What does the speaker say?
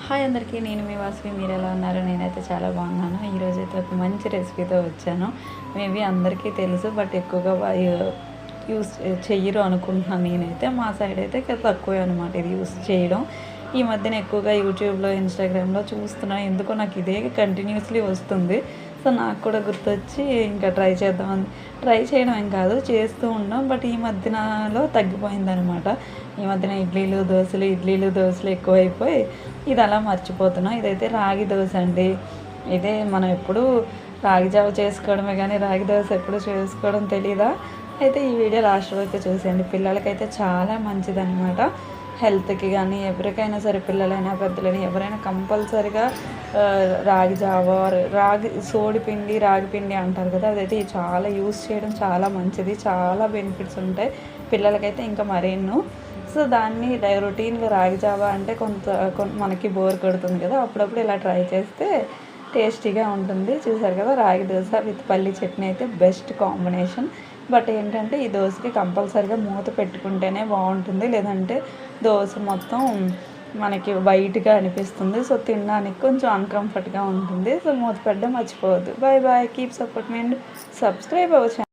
Hi అందరికీ, నేను మీ వాసవి. మీరు ఎలా ఉన్నారు? నేనైతే చాలా బాగున్నాను. ఈరోజైతే ఒక మంచి రెసిపీతో వచ్చాను. మేబీ అందరికీ తెలుసు, బట్ ఎక్కువగా యూస్ చెయ్యరు అనుకుంటున్నాను. నేనైతే మా సైడ్ అయితే తక్కువే అనమాట ఇది యూస్ చేయడం. ఈ మధ్యన ఎక్కువగా యూట్యూబ్లో, ఇన్స్టాగ్రామ్లో చూస్తున్నాను. ఎందుకో నాకు ఇదే కంటిన్యూస్లీ వస్తుంది. సో నాకు కూడా గుర్తొచ్చి ఇంకా ట్రై చేయడం ఏం కాదు, చేస్తూ ఉన్నాం. బట్ ఈ మధ్యనలో తగ్గిపోయిందనమాట. ఈ మధ్యన ఇడ్లీలు దోశలు ఎక్కువైపోయి ఇది అలా మర్చిపోతున్నాం. ఇదైతే రాగి దోశ అండి. ఇదే మనం ఎప్పుడు రాగి జావ చేసుకోవడమే కానీ రాగి దోశ ఎప్పుడు చేసుకోవడం తెలీదా? అయితే ఈ వీడియో లాస్ట్ వరకు చూసేయండి. పిల్లలకైతే చాలా మంచిదన్నమాట. హెల్త్కి కానీ ఎవరికైనా సరే, పిల్లలైనా పెద్దలైనా ఎవరైనా కంపల్సరిగా రాగి జావ, రాగి పిండి అంటారు కదా, అదైతే చాలా యూస్ చేయడం చాలా మంచిది. చాలా బెనిఫిట్స్ ఉంటాయి పిల్లలకైతే ఇంకా మరెన్నో. సో దాన్ని రొటీన్గా రాగి జావ అంటే మనకి బోర్ కొడుతుంది కదా, అప్పుడప్పుడు ఇలా ట్రై చేస్తే టేస్టీగా ఉంటుంది. చూసారు కదా, రాగి దోశ విత్ పల్లి చట్నీ అయితే బెస్ట్ కాంబినేషన్. బట్ ఏంటంటే ఈ దోశకి కంపల్సరీగా మూత పెట్టుకుంటేనే బాగుంటుంది, లేదంటే దోశ మొత్తం మనకి వైట్గా అనిపిస్తుంది. సో తినడానికి కొంచెం అన్కంఫర్ట్గా ఉంటుంది. సో మూత పెట్టడం మర్చిపోవద్దు. Bye bye, keep support me and subscribe అవ్వచ్చు.